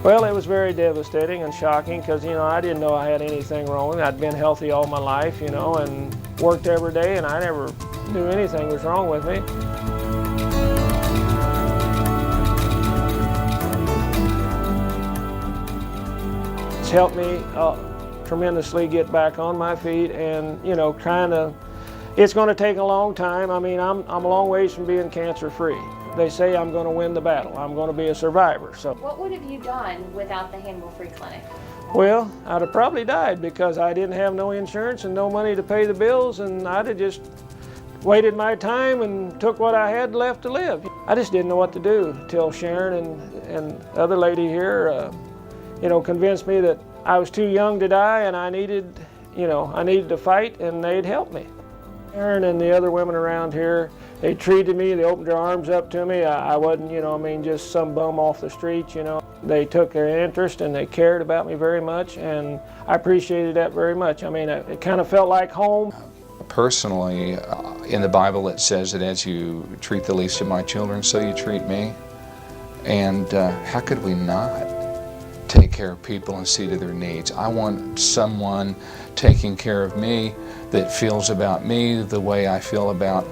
Well, it was very devastating and shocking because, I didn't know I had anything wrong with me. I'd been healthy all my life, and worked every day, and I never knew anything was wrong with me. It's helped me tremendously get back on my feet and, it's going to take a long time. I'm a long ways from being cancer-free. They say I'm going to win the battle. I'm going to be a survivor. So, what would have you done without the Hannibal Free Clinic? Well, I'd have probably died because I didn't have no insurance and no money to pay the bills, and I'd have just waited my time and took what I had left to live. I just didn't know what to do till Sharon and the other lady here, convinced me that I was too young to die and I needed to fight, and they'd help me. Sharon and the other women around here, they treated me, they opened their arms up to me. I wasn't, just some bum off the street, They took their interest and they cared about me very much, and I appreciated that very much. It kind of felt like home. Personally, in the Bible it says that as you treat the least of my children, so you treat me. And how could we not take care of people and see to their needs? I want someone taking care of me that feels about me the way I feel about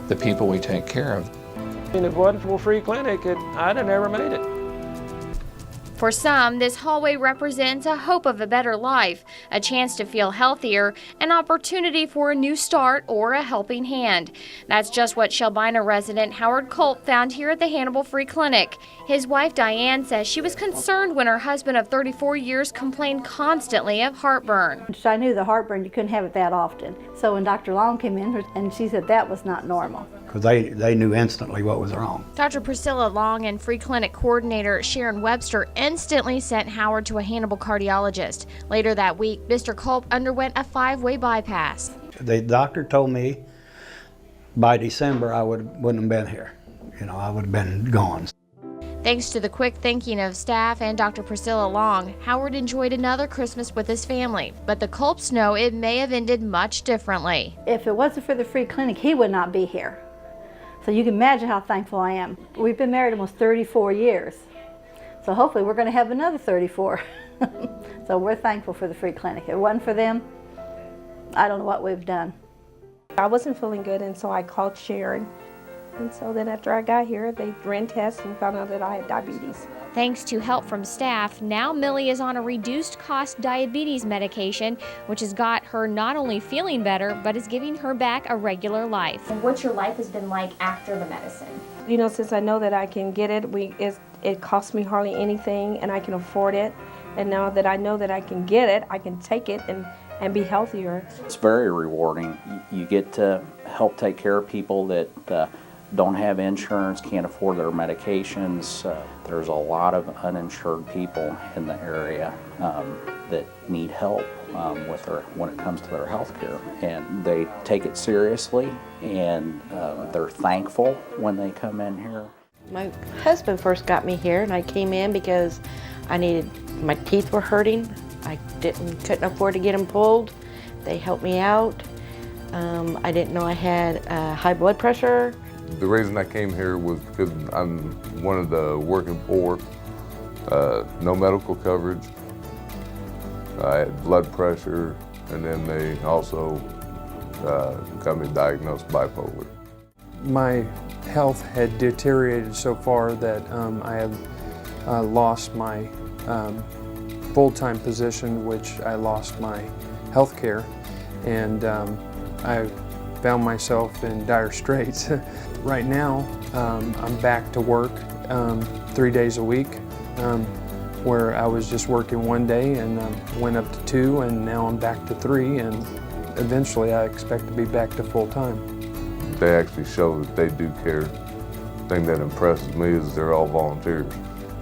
the people we take care of. And if it wasn't for a free clinic, I'd have never made it. For some, this hallway represents a hope of a better life, a chance to feel healthier, an opportunity for a new start, or a helping hand. That's just what Shelbina resident Howard Culp found here at the Hannibal Free Clinic. His wife Diane says she was concerned when her husband of 34 years complained constantly of heartburn. I knew the heartburn, you couldn't have it that often. So when Dr. Long came in, and she said that was not normal. Because they knew instantly what was wrong. Dr. Priscilla Long and Free Clinic coordinator Sharon Webster instantly sent Howard to a Hannibal cardiologist. Later that week, Mr. Culp underwent a 5-way bypass. The doctor told me by December I wouldn't have been here. I would have been gone. Thanks to the quick thinking of staff and Dr. Priscilla Long, Howard enjoyed another Christmas with his family, but the Culps know it may have ended much differently. If it wasn't for the free clinic, he would not be here. So you can imagine how thankful I am. We've been married almost 34 years. So hopefully we're going to have another 34. So we're thankful for the free clinic. If it wasn't for them, I don't know what we've done. I wasn't feeling good, and so I called Sharon. And so then after I got here, they ran tests and found out that I had diabetes. Thanks to help from staff, now Millie is on a reduced-cost diabetes medication, which has got her not only feeling better, but is giving her back a regular life. And what your life has been like after the medicine? Since I know that I can get it, it costs me hardly anything, and I can afford it. And now that I know that I can get it, I can take it and be healthier. It's very rewarding. You get to help take care of people that don't have insurance, can't afford their medications. There's a lot of uninsured people in the area that need help when it comes to their health care. And they take it seriously, and they're thankful when they come in here. My husband first got me here, and I came in because my teeth were hurting. I couldn't afford to get them pulled. They helped me out. I didn't know I had high blood pressure. The reason I came here was because I'm one of the working poor, no medical coverage. I had blood pressure, and then they also got me diagnosed bipolar. My health had deteriorated so far that I have lost my full-time position, which I lost my health care, and I found myself in dire straits. Right now, I'm back to work 3 days a week, where I was just working one day and went up to 2, and now I'm back to 3, and eventually I expect to be back to full-time. They actually show that they do care. The thing that impresses me is they're all volunteers.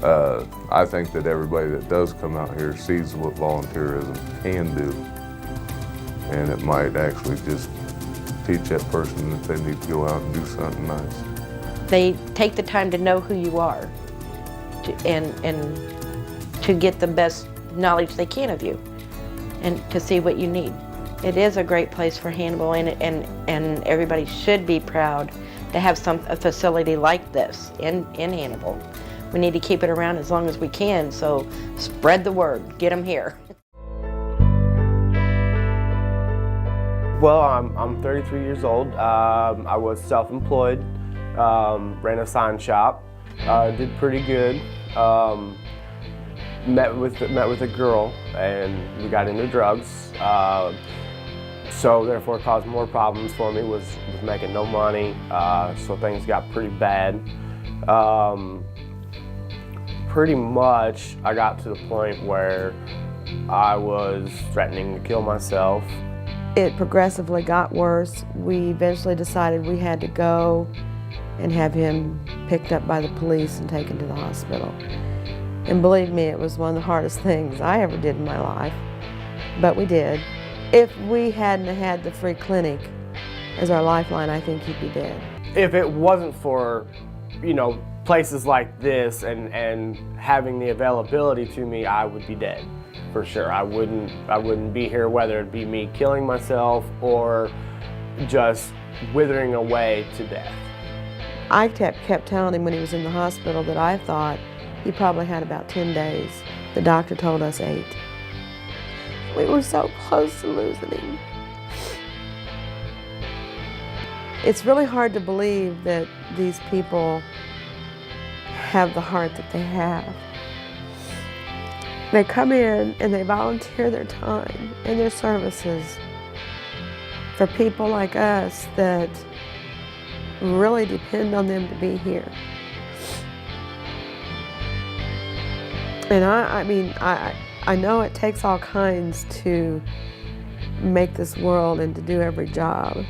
I think that everybody that does come out here sees what volunteerism can do, and it might actually just teach that person that they need to go out and do something nice. They take the time to know who you are and to get the best knowledge they can of you and to see what you need. It is a great place for Hannibal, and everybody should be proud to have a facility like this in Hannibal, We need to keep it around as long as we can, so spread the word, get them here. Well, I'm 33 years old. I was self-employed, ran a sign shop, did pretty good. Met with a girl, and we got into drugs. So therefore, it caused more problems for me. Was making no money, so things got pretty bad. Pretty much, I got to the point where I was threatening to kill myself. It progressively got worse. We eventually decided we had to go and have him picked up by the police and taken to the hospital. And believe me, it was one of the hardest things I ever did in my life, but we did. If we hadn't had the free clinic as our lifeline, I think he'd be dead. If it wasn't for, places like this and having the availability to me, I would be dead. For sure, I wouldn't be here, whether it be me killing myself or just withering away to death. I kept telling him when he was in the hospital that I thought he probably had about 10 days. The doctor told us 8. We were so close to losing him. It's really hard to believe that these people have the heart that they have. They come in and they volunteer their time and their services for people like us that really depend on them to be here. And I know it takes all kinds to make this world and to do every job.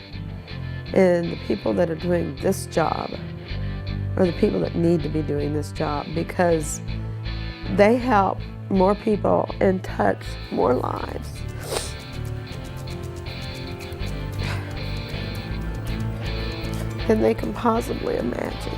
And the people that are doing this job are the people that need to be doing this job, because they help more people and touch more lives. Than they can possibly imagine.